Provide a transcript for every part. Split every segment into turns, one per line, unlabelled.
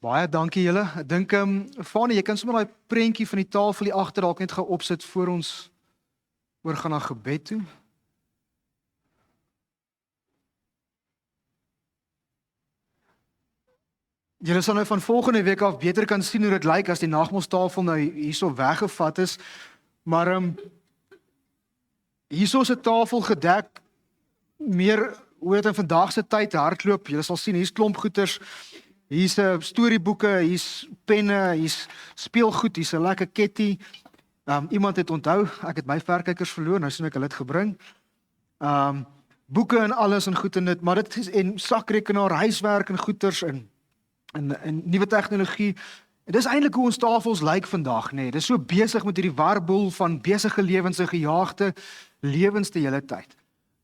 Baie dankie julle. Ek dink Fanie, jy kan sommer daai prentjie van die tafel hier agter dalk net gou opsit voor ons oorgaan na gebed toe. Julle sal nou van volgende week af beter kan sien hoe dit lyk as die nagmaalstafel nou hierso weggevat is. Maar hierso is 'n tafel gedek meer hoe dit in vandag se tyd hardloop. Julle sal sien hier's klomp goeters. Hier's storieboeke, hier's penne, hier's speelgoed, hier's 'n lekker ketty. Iemand het onthou, ek het my verkykers verloor, nou sien ek hulle het gebring. Boeke en alles en goed en dit, maar dit is en sakrekenaar, huiswerk en goeters en nuwe tegnologie. En dis eintlik hoe ons tafels lyk vandag, nê. Dis so besig met hierdie warboel van besige lewens en gejaagde lewens die hele tyd.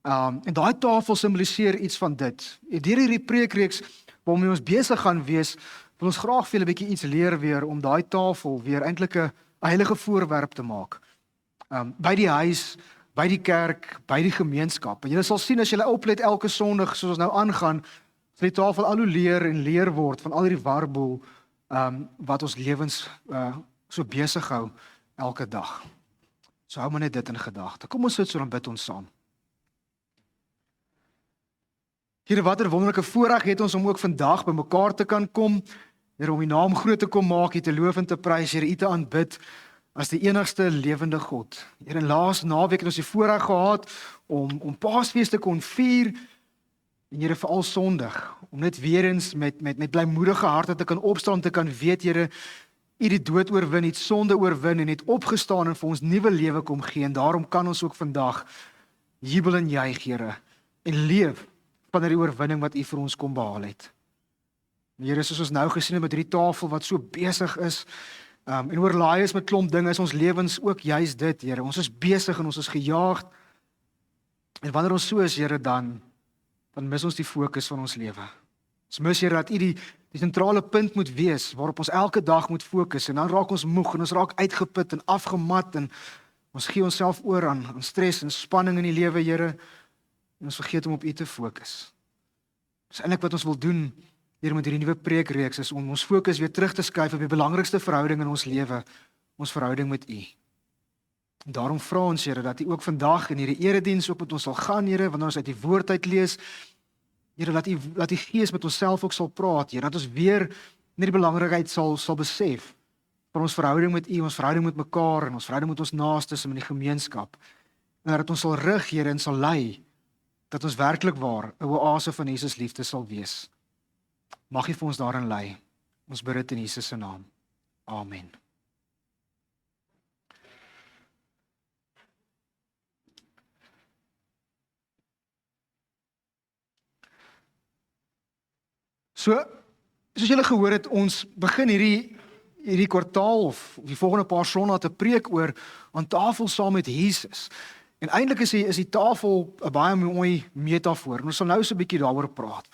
En daai tafel simboliseer iets van dit. Deur hierdie preekreeks waarmee ons besig gaan wees, wil ons graag vir julle 'n bietjie iets leer weer om daai tafel weer eintlik 'n heilige voorwerp te maak. By die huis, by die kerk, by die gemeenskap. En julle sal sien as julle oplet elke Sondag soos ons nou aangaan, sal die tafel al hoe leer word van al hierdie warboel wat ons lewens so besig hou elke dag. So hou maar net dit in gedagte. Kom ons sit so dan bid ons saam. Here, wat 'n wonderlike voorreg het ons om ook vandag by mekaar te kan kom. Here, om U naam groot te kom maak, U te loof en te prys, Here, U te aanbid as die enigste lewende God. Here, laas naweek het ons die voorreg gehad om Paasfees te kon vier. En Here, veral Sondag, om net weer eens met blymoedige harte te kan opstaan, te kan weet, Here, U die dood oorwin, U het sonde oorwin en het opgestaan en vir ons nuwe lewe kom gee. En daarom kan ons ook vandag jubel en juig, Here, en leef van die oorwinning wat U vir ons kom behaal het. Here, soos ons nou gesien het met hierdie tafel wat so besig is, en oorlaai is met klomp dinge, is ons lewens ook juis dit, Here. Ons is besig en ons is gejaagd. En wanneer ons so is, Here, dan mis ons die fokus van ons lewe. Ons mis, Here, dat U die sentrale punt moet wees, waarop ons elke dag moet fokus, en dan raak ons moeg, en ons raak uitgeput en afgemat, en ons gee onsself oor aan stres en spanning in die lewe, Here, en ons vergeet om op U te fokus. Dis eintlik wat ons wil doen, hier met hierdie nuwe preekreeks, is om ons fokus weer terug te skuif op die belangrikste verhouding in ons lewe, ons verhouding met U. En daarom vra ons, Here, dat U ook vandag in hierdie erediens ook met ons sal gaan, Here, wanneer ons uit die woord uit lees, Here, dat die Gees met onsself ook sal praat, Here, dat ons weer net die belangrikheid sal besef van ons verhouding met U, ons verhouding met mekaar en ons verhouding met ons naastes en met die gemeenskap. En dat ons sal rig, Here, en sal lei, dat ons werklik waar 'n oase van Jesus liefde sal wees. Mag U vir ons daarin lei. Ons bid dit in Jesus se naam. Amen. So, soos julle gehoor het, ons begin hierdie kwartaal of die volgende paar sondae te preek oor aan tafel saam met Jesus. En eintlik is die tafel 'n baie mooi metafoor. En ons sal nou so 'n bietjie daaroor praat.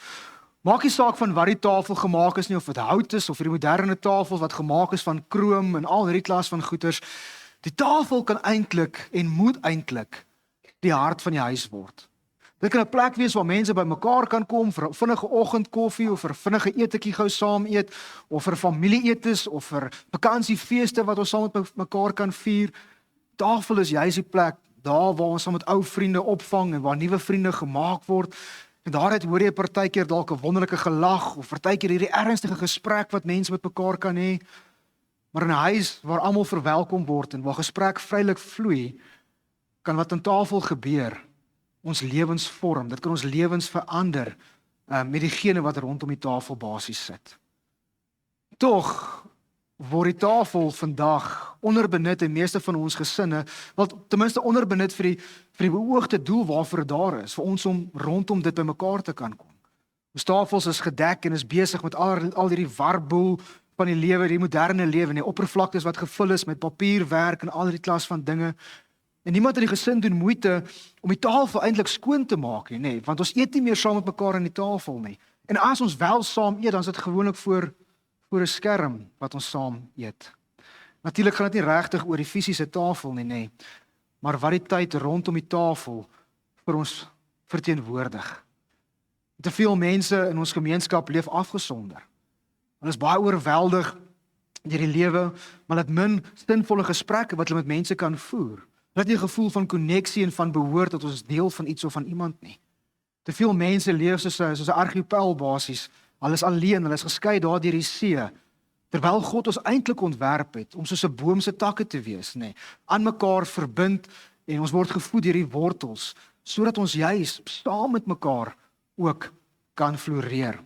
Maak nie saak van wat die tafel gemaak is nie, of dit hout is of hierdie moderne tafels wat gemaak is van krom en al hierdie klas van goeders. Die tafel kan eintlik en moet eintlik die hart van die huis word. Dit kan 'n plek wees waar mense by mekaar kan kom vir 'n vinnige oggendkoffie of vir 'n vinnige etetjie gou saam eet, of vir familieetes of vir vakansiefeeste wat ons saam met mekaar kan vier. Tafel is juis die plek daar waar ons saam met ou vriende opvang en waar nuwe vriende gemaak word. En daaruit hoor jy partykeer dalk 'n wonderlike gelag of partykeer hierdie ernstige gesprek wat mense met mekaar kan hê. Maar in 'n huis waar almal verwelkom word en waar gesprek vrylik vloei, kan wat aan tafel gebeur ons lewens vorm. Dit kan ons lewens verander met diegene wat rondom die tafel basies sit. Tog word die tafel vandag onderbenut in meeste van ons gesinne, wel ten minste onderbenut vir die beoogde doel waarvoor dit daar is, vir ons om rondom dit by mekaar te kan kom. Ons tafels is gedek en is besig met al hierdie warboel van die lewe, die moderne lewe, en die oppervlaktes wat gevul is met papierwerk en al hierdie klas van dinge. En niemand in die gesin doen moeite om die tafel eintlik skoon te maak nie, want ons eet nie meer saam met mekaar aan die tafel nie. En as ons wel saam eet, dan is dit gewoonlik voor 'n skerm wat ons saam eet. Natuurlik gaan dit nie regtig oor die fisiese tafel nie, maar wat die tyd rondom die tafel vir ons verteenwoordig. Te veel mense in ons gemeenskap leef afgesonder. Hulle is baie oorweldig deur die lewe, maar hulle het min sinvolle gesprekke wat hulle met mense kan voer. Hulle het nie 'n gevoel van koneksie en van behoort dat ons is deel van iets of van iemand nie. Te veel mense leef soos 'n argipel basies. Hulle is alleen, hulle is geskei daar deur die see. Terwyl God ons eintlik ontwerp het om soos 'n boom se takke te wees, nê, aan mekaar verbind en ons word gevoed deur die wortels, sodat ons juis saam met mekaar ook kan floreer.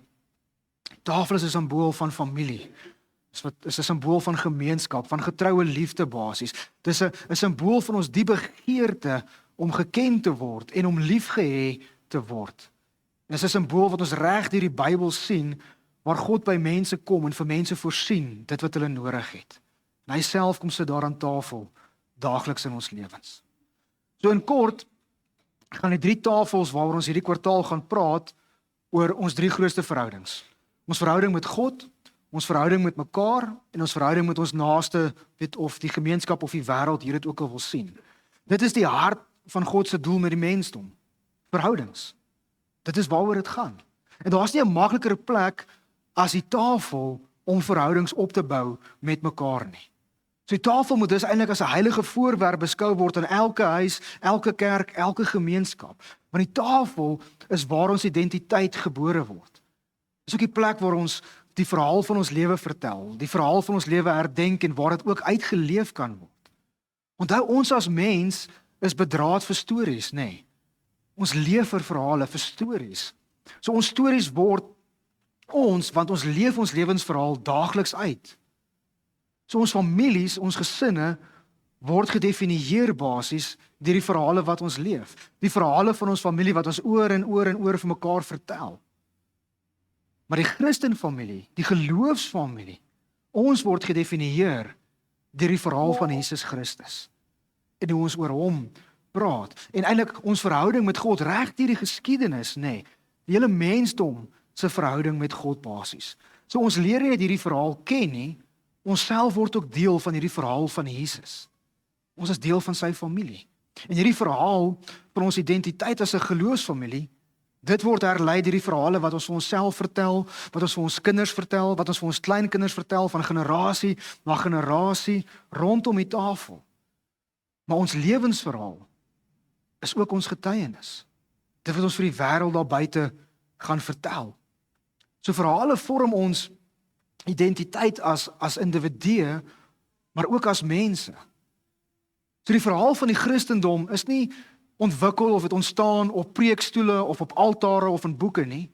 Tafel is 'n simbool van familie. Dit is 'n simbool van gemeenskap, van getroue liefde basies. Dit is 'n simbool van ons diepe begeerte om geken te word en om liefgehê te word. Dit is 'n simbool wat ons reg deur die Bybel sien, waar God by mense kom en vir mense voorsien dit wat hulle nodig het. En hy self kom sit daar aan tafel daagliks in ons lewens. So in kort gaan die 3 tafels waaroor ons hierdie kwartaal gaan praat oor ons 3 grootste verhoudings. Ons verhouding met God, ons verhouding met mekaar en ons verhouding met ons naaste, of die gemeenskap of die wêreld, hier dit ook al wil sien. Dit is die hart van God se doel met die mensdom. Verhoudings. Dit is waaroor dit gaan. En daar's nie 'n makliker plek as die tafel om verhoudings op te bou met mekaar nie. So die tafel moet dus eintlik as 'n heilige voorwerp beskou word in elke huis, elke kerk, elke gemeenskap. Want die tafel is waar ons identiteit gebore word. Dis ook die plek waar ons die verhaal van ons lewe vertel, die verhaal van ons lewe herdenk en waar dit ook uitgeleef kan word. Onthou, ons as mens is bedraad vir stories, nê? Ons leef vir verhale, vir stories. So ons stories word want ons leef ons lewensverhaal daagliks uit. So ons families, ons gesinne word gedefinieer basies deur die verhale wat ons leef. Die verhale van ons familie wat ons oor en oor en oor vir mekaar vertel. Maar die Christenfamilie, die geloofsfamilie, ons word gedefinieer deur die verhaal van Jesus Christus. En hoe ons oor hom praat. En eintlik ons verhouding met God reg deur die geskiedenis, nê. Die hele mensdom se verhouding met God basies. So ons leer nie net hierdie verhaal ken nie, ons self word ook deel van hierdie verhaal van Jesus. Ons is deel van sy familie. En hierdie verhaal van ons identiteit as 'n geloofsfamilie, dit word herlei deur die verhale wat ons vir onsself vertel, wat ons vir ons kinders vertel, wat ons vir ons kleinkinders vertel van generasie na generasie rondom die tafel. Maar ons lewensverhaal is ook ons getuienis. Dit wat ons vir die wêreld daar buite gaan vertel. So verhale vorm ons identiteit as individue, maar ook as mense. So die verhaal van die Christendom is nie ontwikkel of het ontstaan op preekstoele of op altare of in boeke nie.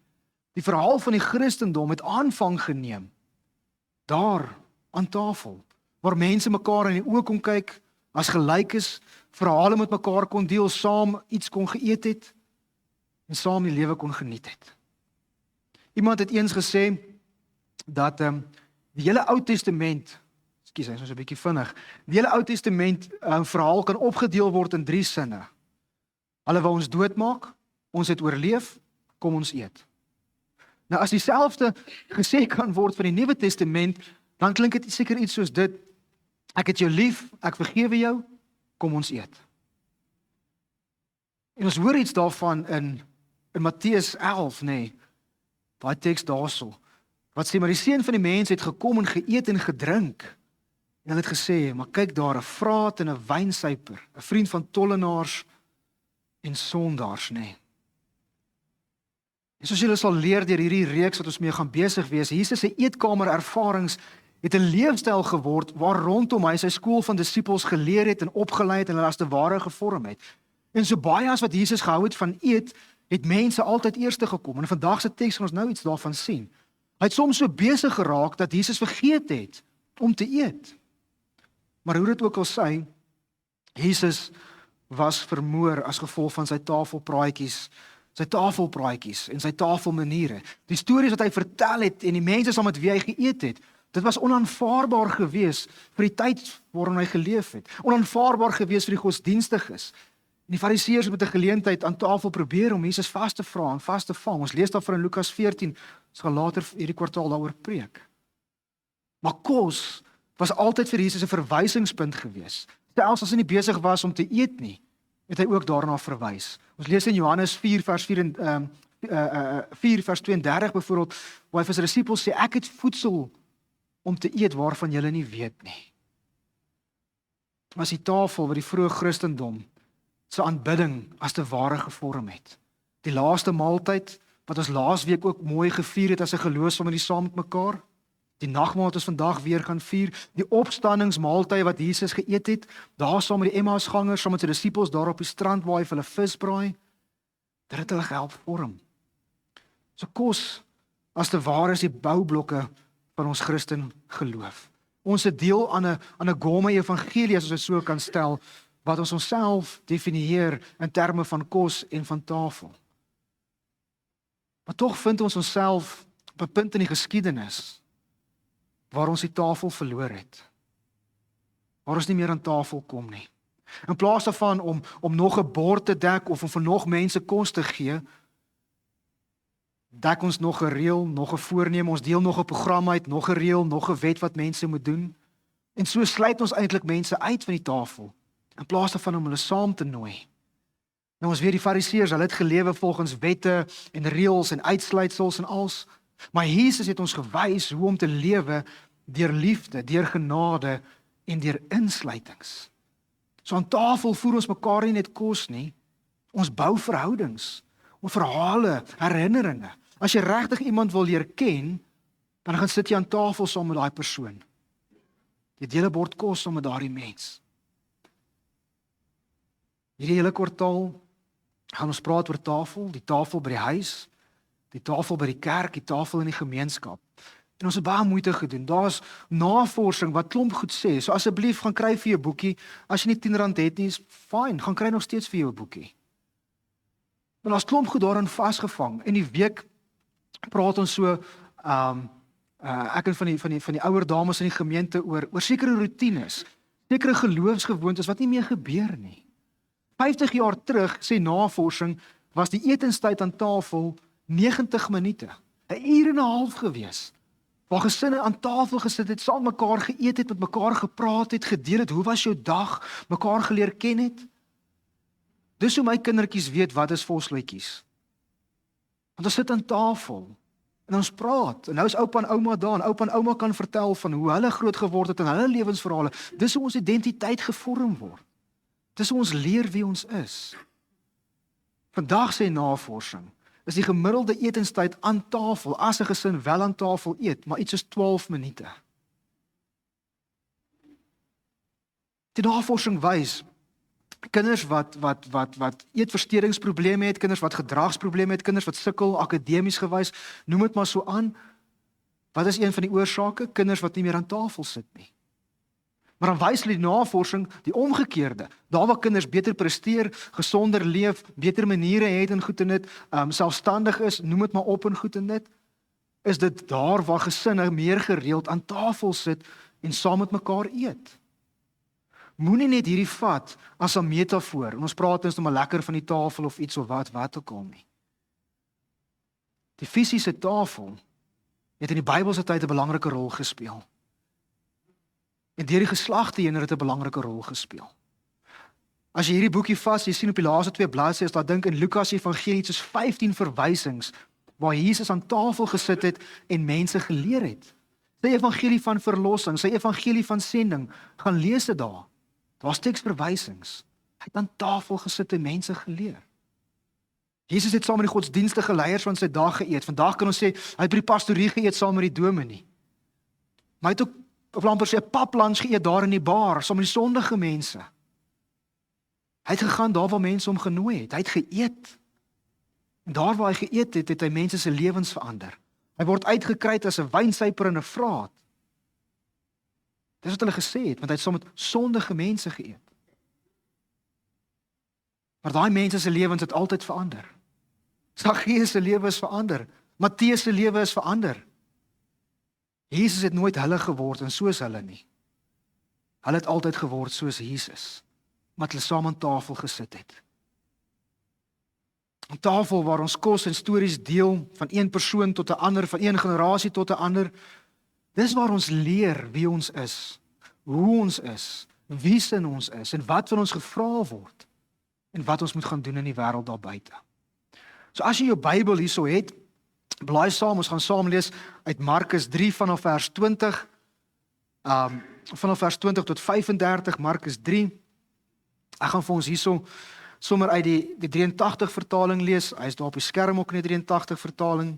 Die verhaal van die Christendom het aanvang geneem daar aan tafel, waar mense mekaar in die oë kon kyk, as gelykes, verhale met mekaar kon deel, saam iets kon geëet het en saam die lewe kon geniet het. Iemand het eens gesê dat die hele Ou Testament, ekskuus, hy's so 'n bietjie vinnig, die hele Ou Testament verhaal kan opgedeel word in 3 sinne. Hulle wou ons doodmaak, ons het oorleef, kom ons eet. Nou as dieselfde gesê kan word van die Nuwe Testament, dan klink dit seker iets soos dit: ek het jou lief, ek vergewe jou, kom ons eet. En ons hoor iets daarvan in Matteus 11, nê, daai teks daarso, wat sê, maar die Seun van die Mens het gekom en geëet en gedrink. En hulle het gesê, maar kyk daar, 'n vraat en 'n wynsuiper, 'n vriend van tollenaars en sondaars, nê. En soos julle sal leer deur hierdie reeks wat ons mee gaan besig wees, Jesus se eetkamer ervarings het 'n leefstyl geword waar rondom hy sy skool van disippels geleer het en opgelei het en hulle as te ware gevorm het. En so baie as wat Jesus gehou het van eet, het mense altyd eerste gekom. En in vandag se teks gaan ons nou iets daarvan sien. Hy het soms so besig geraak dat Jesus vergeet het om te eet. Maar hoe dit ook al sy, Jesus was vermoor as gevolg van sy tafelpraatjies en sy tafelmaniere. Die stories wat hy vertel het en die mense saam met wie hy geëet het, dit was onaanvaarbaar gewees vir die tyd waarin hy geleef het. Onaanvaarbaar gewees vir die godsdienstiges. En die Fariseërs het met 'n geleentheid aan tafel probeer om Jesus vas te vra en vas te vang. Ons lees daarvan in Lukas 14, ons gaan later hierdie kwartaal daaroor preek. Maar kos was altyd vir Jesus 'n verwysingspunt gewees. Selfs as hy nie besig was om te eet nie, het hy ook daarna verwys. Ons lees in Johannes 4 vers 4 vers 32 byvoorbeeld, waar hy vir sy disippels sê, ek het voedsel om te eet waarvan julle nie weet nie. Was die tafel wat die vroeë Christendom se aanbidding as te ware gevorm het. Die laaste maaltyd, wat ons laasweek ook mooi gevier het as 'n geloofsfamilie saam met mekaar, die nagmaal wat ons vandag weer gaan vier, die opstandingsmaaltyd wat Jesus geëet het, daar saam met die Emmausgangers, saam met sy disippels daar op die strand waar hy vir hulle vis braai, dit het hulle gehelp vorm. So kos, as te ware is die boublokke van ons Christen geloof. Ons is deel aan 'n gomme evangelie, as ons dit so kan stel, wat ons onsself definieer in terme van kos en van tafel. Maar tog vind ons onsself op 'n punt in die geskiedenis waar ons die tafel verloor het. Waar ons nie meer aan tafel kom nie. In plaas daarvan om nog 'n bord te dek of om vir nog mense kos te gee, dek ons nog 'n reël, nog 'n voorneme, ons deel nog 'n program uit, nog 'n reël, nog 'n wet wat mense moet doen. En so sluit ons eintlik mense uit van die tafel, in plaas daarvan om hulle saam te nooi. Nou ons weet die Fariseërs, hulle het gelewe volgens wette en reëls en uitsluitsels en als, maar Jesus het ons gewys hoe om te lewe deur liefde, deur genade en deur insluitings. So aan tafel voer ons mekaar nie net kos nie, ons bou verhoudings, ons verhale, herinneringe. As jy regtig iemand wil leer ken, dan gaan sit jy aan tafel saam met daai persoon. Jy deel 'n bord kos saam met daardie mens. Hierdie hele kwartaal gaan ons praat oor tafel, die tafel by die huis, die tafel by die kerk, die tafel in die gemeenskap. En ons het baie moeite gedoen. Daar's navorsing wat klomp goed sê. So asseblief gaan kry vir jou boekie. As jy nie R10 het nie, is fyn, gaan kry nog steeds vir jou 'n boekie. Maar daar's klomp goed daarin vasgevang. En die week praat ons so ek en van die ouer dames in die gemeente oor sekere roetines, sekere geloofsgewoontes wat nie meer gebeur nie. 50 jaar terug, sê navorsing, was die etenstyd aan tafel 90 minute, 'n uur en 'n half gewees, waar gesinne aan tafel gesit het, saam mekaar geëet het, met mekaar gepraat het, gedeel het, hoe was jou dag, mekaar geleer ken het. Dis hoe my kindertjies weet wat is vosluitjies. Want ons sit aan tafel, en ons praat, en nou is oupa en ouma daar, en oupa en ouma kan vertel van hoe hulle groot geword het, en hulle lewensverhale. Dis hoe ons identiteit gevorm word. Dis hoe ons leer wie ons is. Vandag sê navorsing, is die gemiddelde etenstyd aan tafel, as 'n gesin wel aan tafel eet, maar iets soos 12 minute. Die navorsing wys, kinders wat eetversteuringsprobleme het, kinders wat gedragsprobleme het, kinders wat sukkel akademies gewys, noem dit maar so aan. Wat is een van die oorsake? Kinders wat nie meer aan tafel sit nie. Maar dan wys die navorsing die omgekeerde. Daar waar kinders beter presteer, gesonder leef, beter maniere het en goed en dit, selfstandig is, noem dit maar op en goed en dit, is dit daar waar gesinne meer gereeld aan tafel sit en saam met mekaar eet. Moenie net hierdie vat as 'n metafoor, en ons praat eens maar lekker van die tafel of iets of wat ook al nie. Die fisiese tafel het in die Bybelse tyd 'n belangrike rol gespeel. En deur die geslagte heen het 'n belangrike rol gespeel. As jy hierdie boekie vas, jy sien op die laaste 2 bladzye, daar dink in Lukas Evangelie soos 15 verwysings waar Jesus aan tafel gesit het en mense geleer het. Sy evangelie van verlossing, sy evangelie van sending, gaan lees dit daar. Daar's teksverwysings. Hy het aan tafel gesit en mense geleer. Jesus het saam met die godsdienstige leiers van sy dag geëet. Vandag kan ons sê, hy het by die pastorie geëet saam met die dominee. Maar hy het ook, of amper sê, 'n paplunch geëet daar in die bar, saam met die sondige mense. Hy het gegaan daar waar mense hom genooi het. Hy het geëet. En daar waar hy geëet het, het hy mense se lewens verander. Hy word uitgekry as 'n wynsuiper in 'n vraat. Dis wat hulle gesê het, want hy het saam met sondige mense geëet. Maar daai mense se lewens het altyd verander. Saggeus se lewe is verander. Matteus se lewe is verander. Jesus het nooit hulle geword en soos hulle nie. Hulle het altyd geword soos Jesus, omdat hulle saam aan tafel gesit het. Aan tafel waar ons kos en stories deel, van een persoon tot 'n ander, van een generasie tot 'n ander. Dis waar ons leer wie ons is, hoe ons is, wie sin ons is en wat van ons gevra word en wat ons moet gaan doen in die wêreld daar buite. So as jy jou Bybel hierso het, blaai saam, ons gaan saam lees uit Markus 3 vanaf vers 20, vanaf vers 20 tot 35, Markus 3. Ek gaan vir ons hierso sommer uit die 83 vertaling lees. Hy is daar op die skerm ook in die 83 vertaling.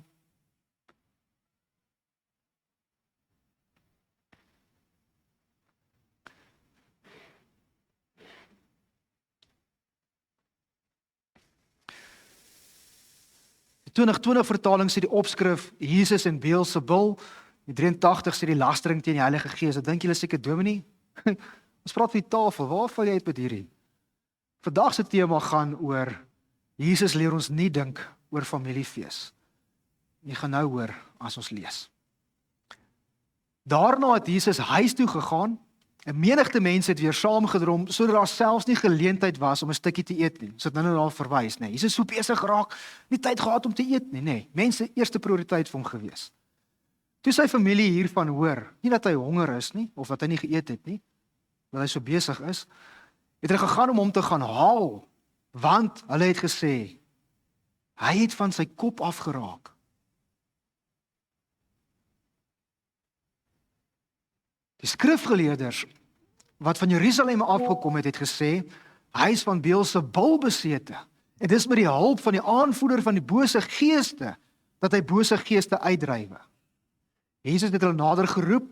Die 2020 vertaling sê die opskrif Jesus en Beelzebul. Die 83 sê die lastering teen die Heilige Gees. Ek dink julle seker Dominee. Ons praat van die tafel. Waar val jy uit met hierdie? Vandag se tema gaan oor Jesus leer ons nie dink oor familiefees. Jy gaan nou hoor as ons lees. Daarna het Jesus huis toe gegaan. 'n Menigte mense het weer saamgedrom sodat daar selfs nie geleentheid was om 'n stukkie te eet nie. Ons het nou daar verwys, nê. Jesus so besig geraak, nie tyd gehad om te eet nie, nê. Mense eerste prioriteit vir hom gewees. Toe sy familie hiervan hoor, nie dat hy honger is nie of dat hy nie geëet het nie, dat hy so besig is, het hulle gegaan om hom te gaan haal, want hulle het gesê hy het van sy kop afgeraak. Die skrifgeleerders wat van Jerusalem afgekom het, het gesê hy is van Beelzebul besete. En dis met die hulp van die aanvoerder van die bose geeste dat hy bose geeste uitdrywe. Jesus het hulle nader geroep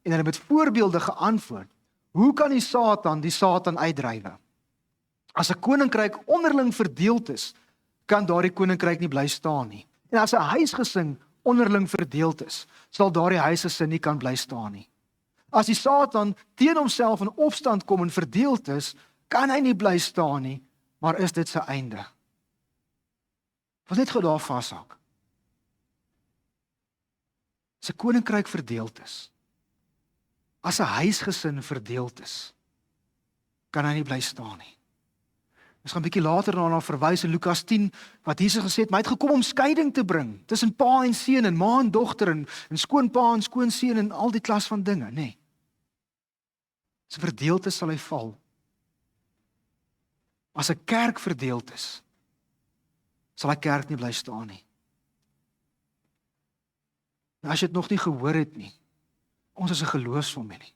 en hulle met voorbeelde geantwoord. Hoe kan die Satan uitdrywe? As 'n koninkryk onderling verdeeld is, kan daardie koninkryk nie bly staan nie. En as 'n huisgesin onderling verdeeld is, sal daardie huisgesin nie kan bly staan nie. As die Satan teen homself in opstand kom en verdeeld is, kan hy nie bly staan nie, maar is dit sy einde. Wat net gou daar vashak. As 'n koninkryk verdeeld is, as 'n huisgesin verdeeld is, kan hy nie bly staan nie. Ons gaan 'n bietjie later daarna verwys in Lukas 10, wat Jesus gesê het, maar hy het gekom om skeiding te bring, tussen pa en seun, en ma en dogter, en skoonpa en skoonseun, en al die klas van dinge, nê. As 'n verdeeld is, sal hy val. As 'n kerk verdeeld is, sal hy kerk nie bly staan nie. Nou, as jy dit nog nie gehoor het nie, ons is 'n geloofsfamilie.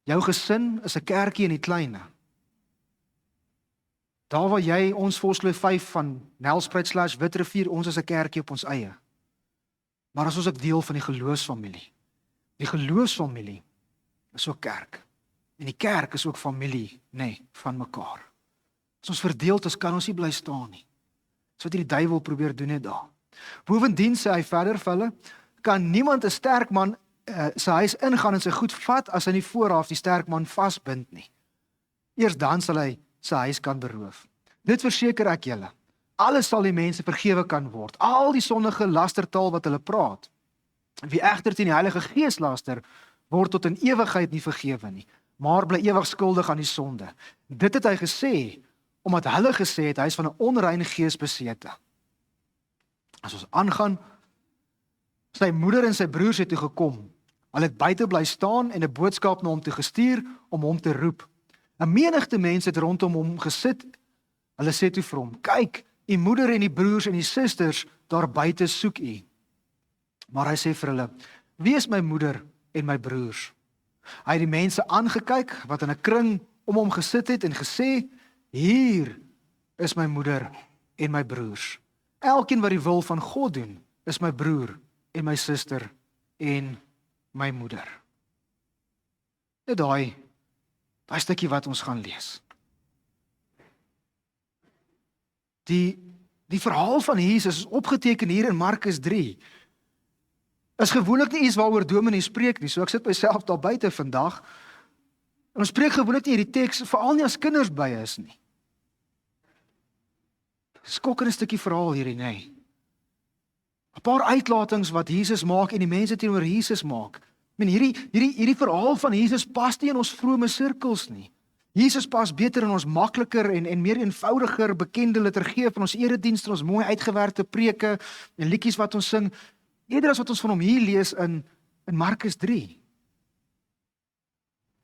Jou gesin is 'n kerkie in die kleine. Daar waar jy ons Vosloo 5 van Nelspruit/Witrivier, ons is 'n kerkie op ons eie. Maar as ons ook deel van die geloofsfamilie. Die geloofsfamilie is ook kerk. En die kerk is ook familie, van mekaar. As ons verdeeld is, kan ons nie bly staan nie. Dis wat die duiwel probeer doen het daar. Bovendien sê hy verder vir hulle, kan niemand 'n sterk man sy huis ingaan en sy goed vat as hy nie vooraf die sterk man vasbind nie. Eers dan sal hy sy huis kan beroof. Dit verseker ek julle, alles sal die mense vergewe kan word, al die sondige lastertaal wat hulle praat. Wie egter teen die Heilige Gees laster, word tot in ewigheid nie vergewe nie, maar bly ewig skuldig aan die sonde. Dit het hy gesê, omdat hulle gesê het, hy is van 'n onreine gees besete. As ons aangaan, sy moeder en sy broers het toe gekom. Hulle het buite bly staan en 'n boodskap na hom toe gestuur om hom te roep. 'n Menigte mense het rondom hom gesit. Hulle sê toe vir hom, kyk, u moeder en die broers en die susters daar buite soek u. Maar hy sê vir hulle, wie is my moeder en my broers? Hy het die mense aangekyk wat in 'n kring om hom gesit het en gesê, hier is my moeder en my broers. Elkeen wat die wil van God doen, is my broer en my suster en my moeder. Dit daai stukkie wat ons gaan lees. Die verhaal van Jesus is opgeteken hier in Markus 3. Is gewoonlik nie iets waaroor dominee spreek nie, so ek sit myself daar buite vandag. En ons spreek gewoonlik nie hierdie teks, veral nie as kinders by is nie. Skokkende stukkie verhaal hierdie, nê. 'n Paar uitlatings wat Jesus maak en die mense teenoor Jesus maak. Hierdie verhaal van Jesus pas nie in ons vrome sirkels nie. Jesus pas beter in ons makliker en meer eenvoudiger bekende liturgie van ons eredienste, ons mooi uitgewerkte preke en liedjies wat ons sing, eerder as wat ons van hom hier lees in Markus 3.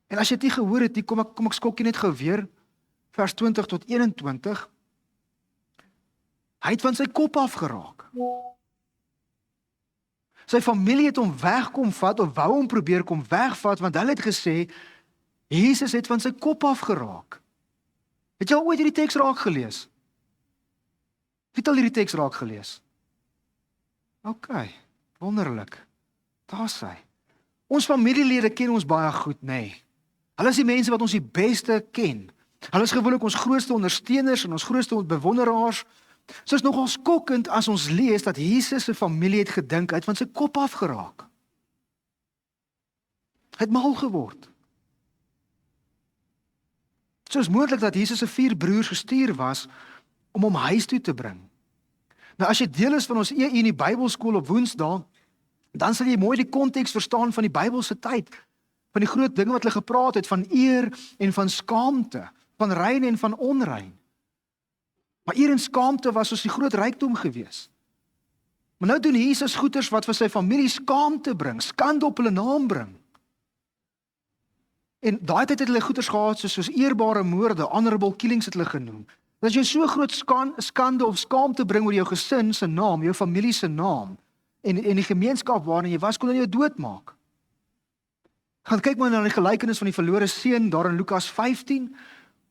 En as jy dit nie gehoor het nie, kom ek skokkie net gou weer, vers 20 tot 21. Hy het van sy kop afgeraak. Sy familie het hom wegkom vat, of wou hom probeer kom wegvat, want hulle het gesê, Jesus het van sy kop afgeraak. Het jy al ooit hierdie teks raak gelees? Wie het al hierdie teks raak gelees? OK, wonderlik. Daar is hy. Ons familielede ken ons baie goed, nê? Hulle is die mense wat ons die beste ken. Hulle is gewoonlik ons grootste ondersteuners en ons grootste bewonderaars. So is nogal skokkend as ons lees dat Jesus se familie het gedink hy het van sy kop afgeraak. Hy het mal geword. So is moontlik dat Jesus se 4 broers gestuur was om hom huis toe te bring. Nou as jy deel is van ons EE in die Bybelskool op Woensdae, dan sal jy mooi die konteks verstaan van die Bybelse tyd, van die groot dinge wat hulle gepraat het, van eer en van skaamte, van rein en van onrein. Maar eer en skaamte was soos die groot rykdom gewees. Maar nou doen Jesus goeders wat vir sy familie skaamte bring, skande op hulle naam bring. En daai tyd het hulle goeders gehad soos eerbare moorde, honorable killings het hulle genoem. As jy so groot skande of skaamte bring oor jou gesin se naam, jou familie se naam, en die gemeenskap waarin jy was, kon hulle jou doodmaak. Gaan kyk maar na die gelykenis van die verlore seun daar in Lukas 15.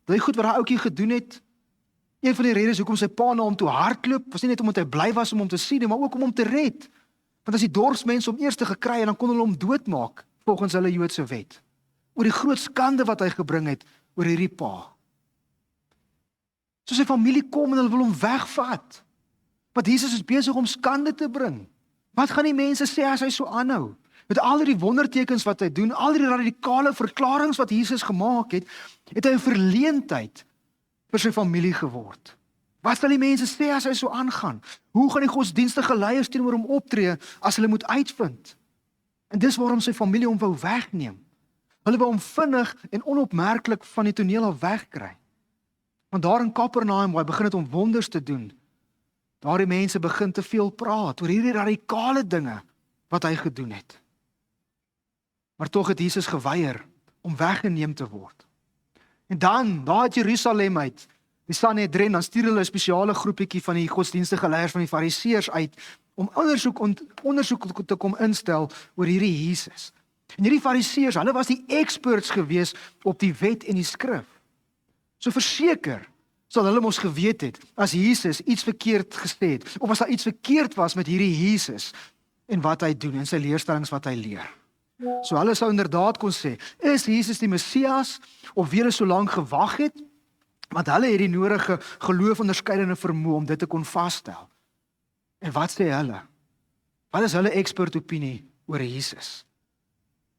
Daai goed wat daai ouetjie gedoen het. Een van die redes hoekom sy pa na hom toe hardloop, was nie net omdat hy bly was om hom te sien, maar ook om hom te red. Want as die dorpsmense hom eers gekry en dan kon hulle hom doodmaak volgens hulle Joodse wet. Oor die groot skande wat hy gebring het oor hierdie pa. So sy familie kom en hulle wil hom wegvat. Want Jesus is besig om skande te bring. Wat gaan die mense sê as hy so aanhou? Met al die wondertekens wat hy doen, al die radikale verklaringe wat Jesus gemaak het, het hy 'n verleentheid vir sy familie geword. Wat sal die mense sê as hy so aangaan? Hoe gaan die godsdienstige leiers teenoor hom optree as hulle moet uitvind? En dis waarom sy familie hom wou wegneem. Hulle wou hom vinnig en onopmerklik van die toneel af wegkry. Want daar in Kapernaum, waar hy begin het om wonders te doen, daardie mense begin te veel praat oor hierdie radikale dinge wat hy gedoen het. Maar tog het Jesus geweier om weggeneem te word. En dan, daar uit Jerusalem uit, die Sanhedrin, dan stuur hulle 'n spesiale groepietjie van die godsdienstige leiers van die Fariseërs uit om ondersoek te kom instel oor hierdie Jesus. En hierdie Fariseërs, hulle was die experts gewees op die wet en die skrif. So verseker sal hulle mos geweet het as Jesus iets verkeerd gesê het, of as daar iets verkeerd was met hierdie Jesus en wat hy doen en sy leerstellings wat hy leer. So hulle sou inderdaad kon sê, is Jesus die Messias, of wie hulle so lank gewag het, want hulle het die nodige geloofonderskeidende vermoë om dit te kon vasstel. En wat sê hulle? Wat is hulle expert opinie oor Jesus?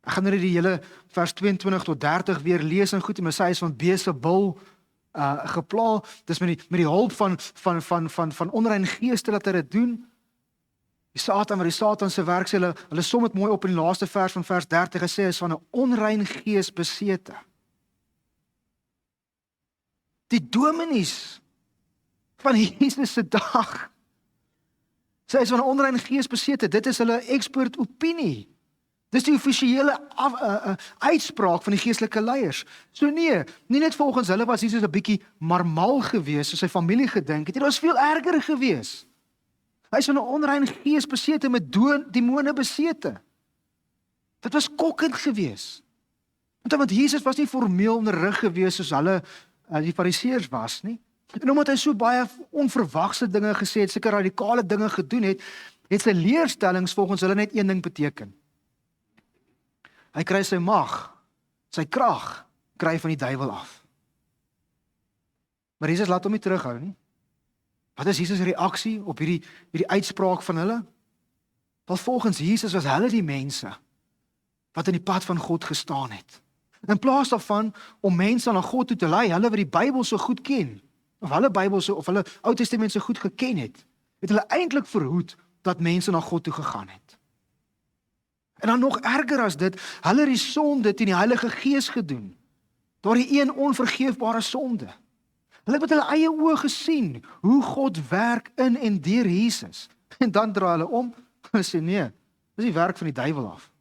Ek gaan nou die hele vers 22 tot 30 weer lees en goed, en Messias van Beelzebul gepla, dis met die hulp van onrein geeste dat hy dit doen. Die Satan se werk sê hulle som dit mooi op in die laaste vers van vers 30 gesê is van 'n onrein gees besete. Die dominees van Jesus se dag sê is van 'n onrein gees besete. Dit is hulle expert opinie. Dis die offisiële uitspraak van die geestelike leiers. So nee, nie net volgens hulle was Jesus 'n bietjie mal gewees, soos sy familie gedink het. Dit was veel erger gewees. Hy is van 'n onrein gees besete met demone besete. Dit was skokkend gewees. Want Jesus was nie formeel onderrig gewees soos hulle die Fariseërs was nie. En omdat hy so baie onverwagse dinge gesê het, sulke radikale dinge gedoen het, het sy leerstellings volgens hulle net een ding beteken. Hy kry sy mag, sy krag, kry van die duiwel af. Maar Jesus laat hom nie terughou nie. Wat is Jesus' reaksie op hierdie uitspraak van hulle? Wel volgens Jesus was hulle die mense wat in die pad van God gestaan het. In plaas daarvan om mense na God toe te lei, hulle wat die Bybel so goed ken, of hulle Ou Testament so goed geken het hulle eintlik verhoed dat mense na God toe gegaan het. En dan nog erger as dit, hulle het die sonde teen die Heilige Gees gedoen. Daardie een onvergeefbare sonde. Hulle het met hulle eie oë gesien hoe God werk in en deur Jesus. En dan draai hulle om en sê nee, dis die werk van die duiwel af.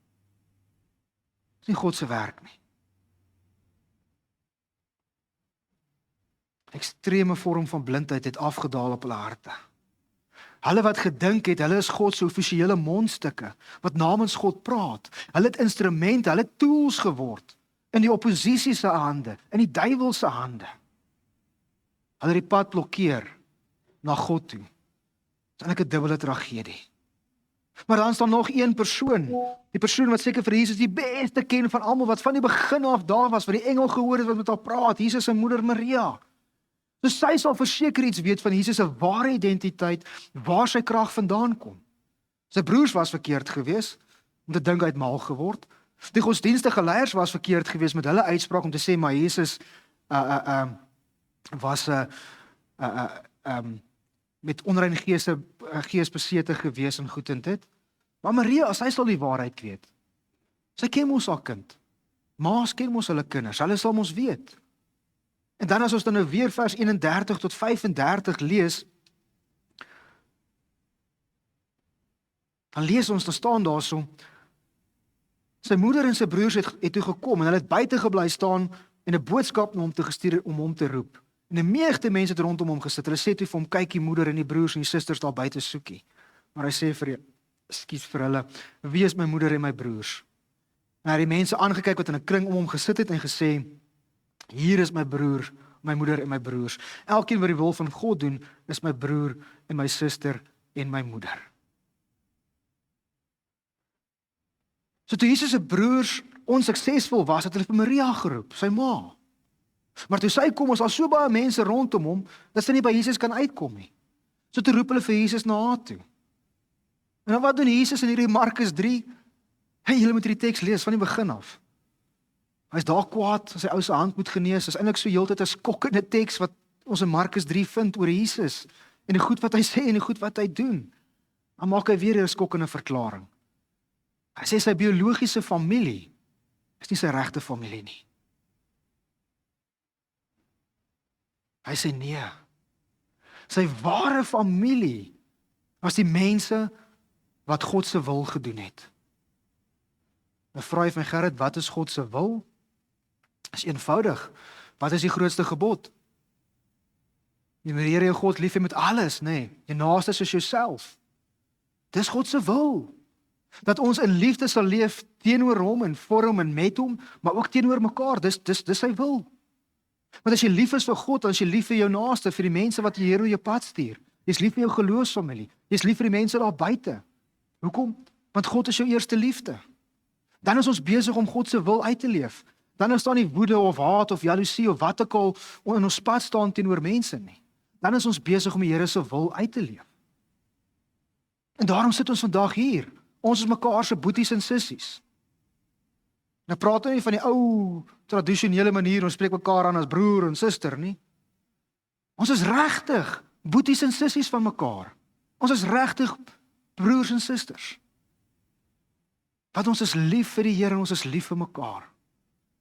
Dis nie God se werk nie. Ekstreme vorm van blindheid het afgedaal op hulle harte. Hulle wat gedink het, hulle is God se offisiële mondstukke, wat namens God praat. Hulle het instrumente, hulle het tools geword, in die oppositie se hande, in die duiwel se hande. Hulle het die pad blokkeer, na God toe. Dit is eintlik 'n dubbele tragedie. Maar dan staan nog een persoon, die persoon wat seker vir Jesus die beste ken van almal, wat van die begin af daar was, wat die engel gehoor het wat met haar praat, Jesus se moeder Maria. So sy sal verseker iets weet van Jesus se ware identiteit, waar sy krag vandaan kom. Sy broers was verkeerd geweest, om te dink hy het mal geword. Die godsdienstige leiers was verkeerd geweest met hulle uitspraak om te sê, maar Jesus was met onrein gees besete gewees en goed en dit. Maar Maria, sy sal die waarheid weet. Sy ken mos haar kind. Ma's ken mos hulle kinders. Hulle sal mos weet. En dan as ons dan nou weer vers 31 tot 35 lees, dan lees ons, dan staan daar so, sy moeder en sy broers het toe gekom en hulle het buite gebly staan en 'n boodskap na hom te gestuur om hom te roep. En 'n menigte mense het rondom hom gesit. Hulle sê toe vir hom, kyk die moeder en die broers en die susters daar buite soekie. Maar hy sê vir hulle, wie is my moeder en my broers? En hy het die mense aangekyk wat in 'n kring om hom gesit het en gesê, hier is my broer, my moeder en my broers. Elkeen wat die wil van God doen, is my broer en my suster en my moeder. So toe Jesus se broers onsuksesvol was, het hulle vir Maria geroep, sy ma. Maar toe sy kom, was daar so baie mense rondom hom, dat sy nie by Jesus kan uitkom nie. So toe roep hulle vir Jesus na haar toe. En dan wat doen Jesus in hierdie Markus 3? Hey, julle moet hierdie teks lees van die begin af. Hy is daar kwaad, sy ou se hand moet genees. Dit is eintlik so heeltyd 'n skokkende teks wat ons in Markus 3 vind oor Jesus en die goed wat hy sê en die goed wat hy doen. Dan maak hy weer 'n skokkende verklaring. Hy sê sy biologiese familie is nie sy regte familie nie. Hy sê nee. Sy ware familie was die mense wat God se wil gedoen het. Nou vra jy my Gerrit, wat is God se wil? Is eenvoudig. Wat is die grootste gebod? Jy moet die Here jou God lief hê met alles, nê? Jou naaste soos jouself. Dis God se wil. Dat ons in liefde sal leef teenoor hom en vir hom en met hom, maar ook teenoor mekaar. Dis sy wil. Want as jy lief is vir God, dan is jy lief vir jou naaste, vir die mense wat die Here op jou pad stuur. Jy's lief vir jou geloofsfamilie. Jy's lief vir die mense daar buite. Hoekom? Want God is jou eerste liefde. Dan is ons besig om God se wil uit te leef. Dan is daar nie woede of haat of jaloesie of wat ook al in ons pad staan teenoor mense nie. Dan is ons besig om die Here se wil uit te leef. En daarom sit ons vandag hier. Ons is mekaar se boeties en sissies. Nou praat ons nie van die ou tradisionele manier, ons spreek mekaar aan as broer en suster nie. Ons is regtig boeties en sissies van mekaar. Ons is regtig broers en susters. Want ons is lief vir die Here en ons is lief vir mekaar.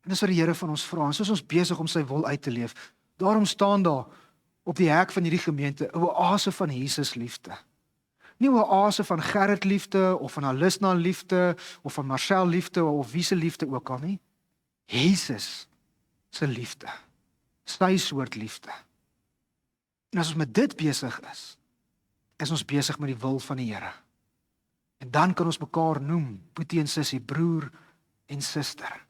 En dis wat die Here van ons vra. En soos ons besig om sy wil uit te leef, daarom staan daar op die hek van hierdie gemeente 'n oase van Jesus liefde. Nie 'n oase van Gerrit liefde of van Alisna liefde of van Marcel liefde of wie se liefde ook al nie. Jesus se liefde. Sy soort liefde. En as ons met dit besig is ons besig met die wil van die Here. En dan kan ons mekaar noem boetie en sussie, broer en suster.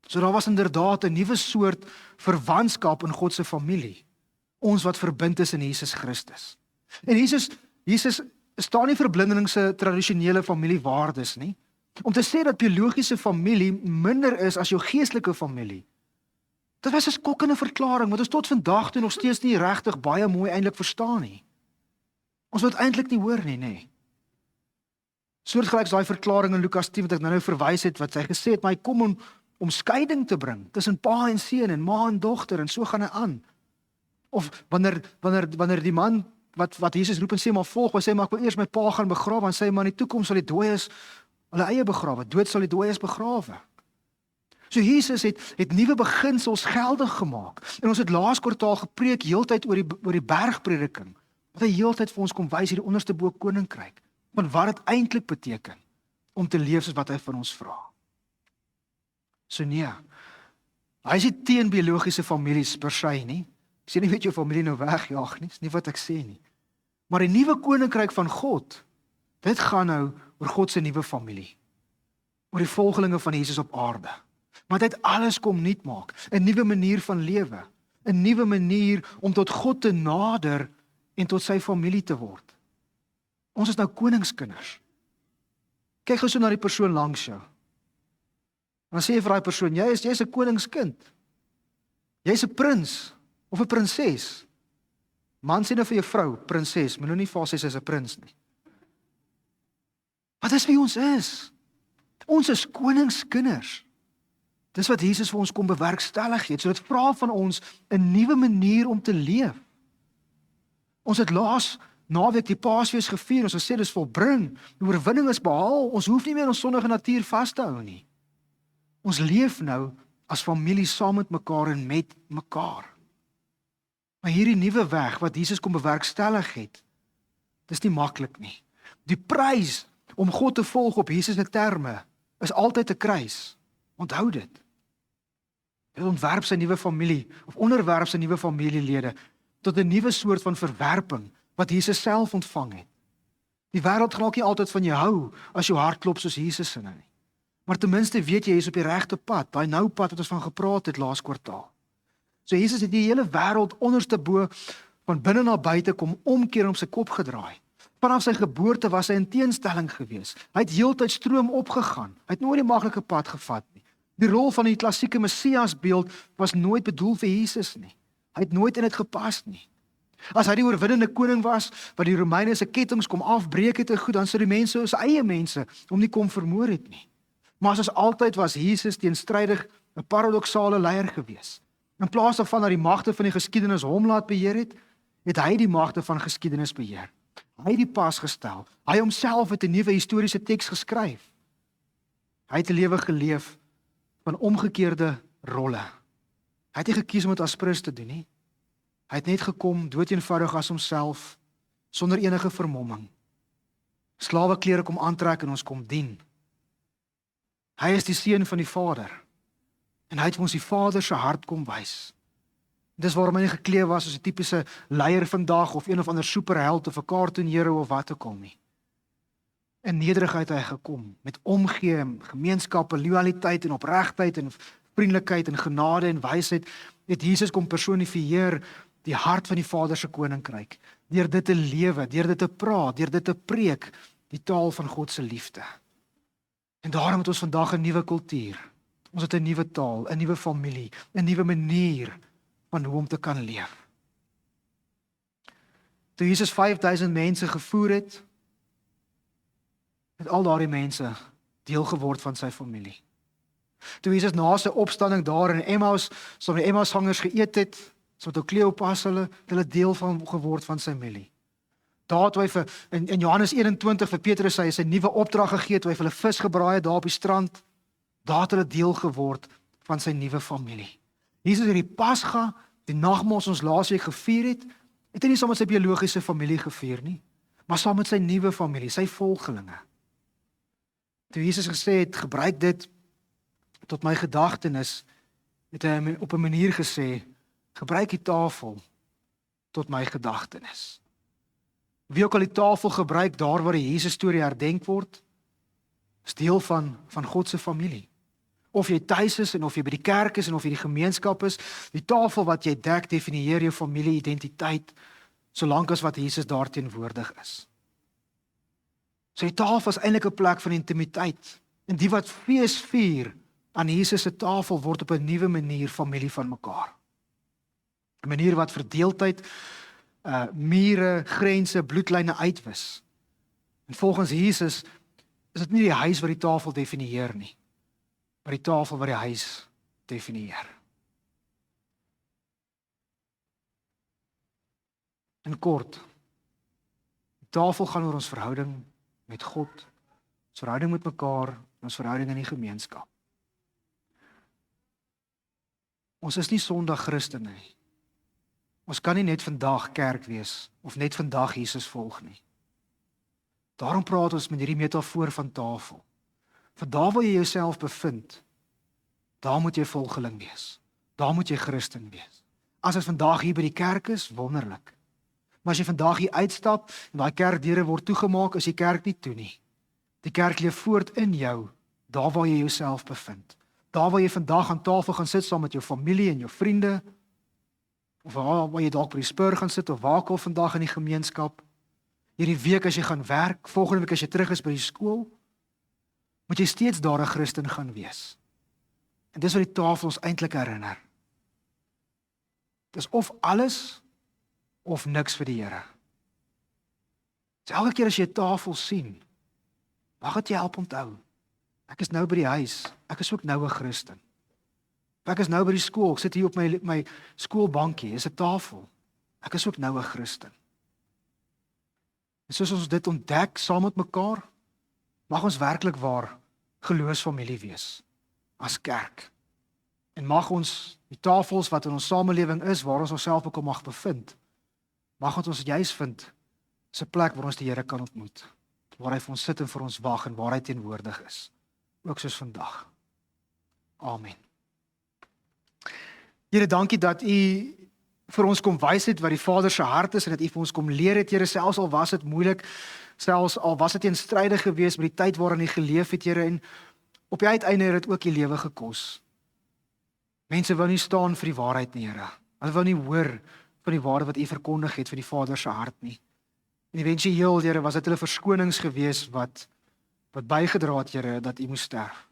So daar was inderdaad 'n nuwe soort verwantskap in God se familie. Ons wat verbind is in Jesus Christus. En Jesus staan nie vir blindelingse tradisionele familiewaardes nie. Om te sê dat biologiese familie minder is as jou geestelike familie. Dit was 'n skokkende verklaring wat ons tot vandag toe nog steeds nie regtig baie mooi eintlik verstaan nie. Ons wil dit eintlik nie hoor nie, nê. Soortgelyks daai verklaring in Lukas 10 wat ek nou verwys het, wat hy gesê het, maar hy kom om skeiding te bring tussen pa en seun en ma en dogter en so gaan hy aan. Of wanneer die man wat Jesus roep en sê maar volg, hy sê maar ek wil eers my pa gaan begrawe, en sê maar in die toekoms sal die dooies hulle eie begrawe, dood sal die dooies begrawe. So Jesus het nuwe beginsels geldig gemaak. En ons het laas kwartaal gepreek heeltyd oor die bergprediking. Wat hy heeltyd vir ons kom wys hierdie onderste bo koninkryk. Want wat dit eintlik beteken om te leef soos wat hy van ons vra. So nee. Hy is nie teen biologiese families per se nie. Ek sê nie weet jou familie nou wegjaag nie, dis nie wat ek sê nie. Maar die nuwe koninkryk van God, dit gaan nou oor God se nuwe familie, oor die volgelinge van Jesus op aarde. Maar dit alles kom nuut maak, 'n nuwe manier van lewe, 'n nuwe manier om tot God te nader en tot sy familie te word. Ons is nou koningskinders. Kyk gou so na die persoon langs jou. Dan sê jy vir daai persoon, jy's 'n koningskind. Jy's 'n prins of 'n prinses. Man sê nou vir jou vrou, prinses, moet nou nie vir haar sê sy's 'n prins nie. Wat is wie ons is? Ons is koningskinders. Dis wat Jesus vir ons kom bewerkstellig het. So dit vra van ons 'n nuwe manier om te leef. Ons het laas naweek die Paasfees gevier, ons het gesê dis volbring, die oorwinning is behaal, ons hoef nie meer ons sondige natuur vas te hou nie. Ons leef nou as familie saam met mekaar en met mekaar. Maar hierdie nuwe weg wat Jesus kom bewerkstellig het, dis nie maklik nie. Die prys om God te volg op Jesus se terme is altyd 'n kruis. Onthou dit. Dit ontwerp sy nuwe familie of onderwerp sy nuwe familielede tot 'n nuwe soort van verwerping wat Jesus self ontvang het. Die wêreld gaan ook nie altyd van jou hou as jou hart klop soos Jesus se nie. Maar ten minste weet jy is op die regte pad, daai nou pad wat ons van gepraat het laas kwartaal. So Jesus het die hele wêreld onderste bo van binne na buite kom omkeer om sy kop gedraai. Vanaf sy geboorte was hy in teenstelling gewees. Hy het heeltyd stroom opgegaan. Hy het nooit die maklike pad gevat nie. Die rol van die klassieke Messiasbeeld was nooit bedoel vir Jesus nie. Hy het nooit in dit gepas nie. As hy die oorwinnende koning was, wat die Romeine se kettinge kom afbreek het, goed, dan sou die mense, ons eie mense, hom nie kom vermoor het nie. Maar soos altyd was Jesus teenstrydig 'n paradoksale leier gewees. In plaas daarvan dat die magte van die geskiedenis hom laat beheer het hy die magte van geskiedenis beheer. Hy het die pas gestel. Hy homself het 'n nuwe historiese teks geskryf. Hy het 'n lewe geleef van omgekeerde rolle. Hy het nie gekies om dit as prins te doen nie. Hy het net gekom doeteenvoudig as homself, sonder enige vermomming. Slaweklere kom aantrek en ons kom dien. Hy is die seun van die Vader. En hy het ons die Vader se hart kom wys. Dis waarom hy nie gekleed was as 'n tipiese leier vandag of een of ander superheld of 'n cartoonhero of wat ook al nie. In nederigheid hy gekom met omgee, gemeenskap, loyaliteit en opregtheid en vriendelikheid en genade en wysheid het Jesus kom personifieer die hart van die Vader se koninkryk. Deur dit te lewe, deur dit te praat, deur dit te preek, die taal van God se liefde. En daarom het ons vandag 'n nuwe kultuur. Ons het 'n nuwe taal, 'n nuwe familie, 'n nuwe manier van hoe om te kan leef. Toe Jesus 5000 mense gevoer het al daardie mense deel geword van sy familie. Toe Jesus na sy opstanding daar in Emmaus, saam met die Emmausgangers geëet het, saam met Kleopas hulle deel van geword van sy familie. Daar toe hy in Johannes 21 vir Petrus sy nuwe opdrag gegee, toe hy vir hulle vis gebraai het daar op die strand, daar het hulle deel geword van sy nuwe familie. Jesus het die Pasga, die nagmaal ons laasweek gevier het hy nie saam met sy biologiese familie gevier nie, maar saam met sy nuwe familie, sy volgelinge. Toe Jesus gesê het, gebruik dit tot my gedagtenis, het hy op 'n manier gesê, gebruik die tafel tot my gedagtenis. Wie ook al die tafel gebruik, daar waar die Jesus storie herdenk word, is deel van God se familie. Of jy tuis is en of jy by die kerk is en of jy die gemeenskap is, die tafel wat jy dek, definieer jou familie-identiteit, solank as wat Jesus daar teenwoordig is. So die tafel is eintlik 'n plek van intimiteit. En die wat fees vier aan Jesus se tafel word op 'n nuwe manier familie van mekaar. 'n Manier wat verdeeldheid, mure, grense, bloedlyne uitwis. En volgens Jesus is dit nie die huis wat die tafel definieer nie, maar die tafel wat die huis definieer. In kort, die tafel gaan oor ons verhouding met God, ons verhouding met mekaar, ons verhouding in die gemeenskap. Ons is nie Sondag Christene nie. Ons kan nie net vandag kerk wees, of net vandag Jesus volg nie. Daarom praat ons met hierdie metafoor van tafel. Van daar waar jy jouself bevind, daar moet jy volgeling wees. Daar moet jy Christen wees. As dit vandag hier by die kerk is, wonderlik. Maar as jy vandag hier uitstap en daai kerkdeure word toegemaak, is die kerk nie toe nie. Die kerk leef voort in jou, daar waar jy jouself bevind. Daar waar jy vandag aan tafel gaan sit saam met jou familie en jou vriende, of waar jy dalk by die spur gaan sit, of waar ook al vandag in die gemeenskap. Hierdie week as jy gaan werk, volgende week as jy terug is by die skool, moet jy steeds daar 'n Christen gaan wees. En dis wat die tafel ons eintlik herinner. Dis of alles, of niks vir die Here. So elke keer as jy 'n tafel sien, mag dit jou help onthou. Ek is nou by die huis, ek is ook nou 'n Christen. Ek is nou by die skool, ek sit hier op my skoolbankie, is 'n tafel. Ek is ook nou 'n Christen. En soos ons dit ontdek saam met mekaar, mag ons werklik waar geloofsfamilie wees, as kerk. En mag ons die tafels wat in ons samelewing is, waar ons onsself ook al mag bevind, mag ons juis vind, is 'n plek waar ons die Here kan ontmoet, waar hy vir ons sit en vir ons wag en waar hy teenwoordig is, ook soos vandag. Amen. Here, dankie dat U vir ons kom wys het wat die Vader se hart is en dat U vir ons kom leer het, Here, selfs al was dit moeilik, selfs al was dit teenstrydig geweest met die tyd waarin U geleef het, Here, en op die uiteinde het dit ook U lewe gekos. Mense wou nie staan vir die waarheid nie, Here. Hulle wou nie hoor van die waarde wat U verkondig het vir die Vader se hart nie. En eventueel, Here, was dit hulle verskonings geweest wat bygedra het, Here, dat U moes sterf.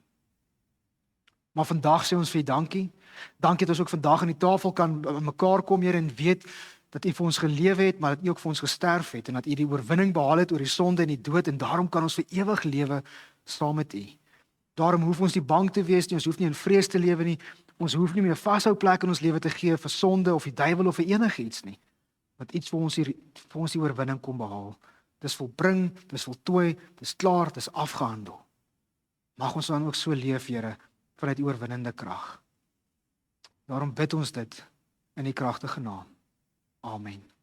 Maar vandag sê ons vir U dankie. Dankie dat ons ook vandag aan die tafel kan mekaar kom, Here, en weet dat U vir ons gelewe het, maar dat U ook vir ons gesterf het en dat U die oorwinning behaal het oor die sonde en die dood en daarom kan ons vir ewig lewe saam met U. Daarom hoef ons nie bang te wees nie, ons hoef nie in vrees te lewe nie. Ons hoef nie meer 'n vashou plek in ons lewe te gee vir sonde of die duiwel of vir enigiets nie. Wat iets vir ons die oorwinning kom behaal. Dis volbring, dis voltooi, dis klaar, dis afgehandel. Mag ons dan ook so leef, Here, vanuit die oorwinnende krag. Daarom bid ons dit in die kragtige naam. Amen.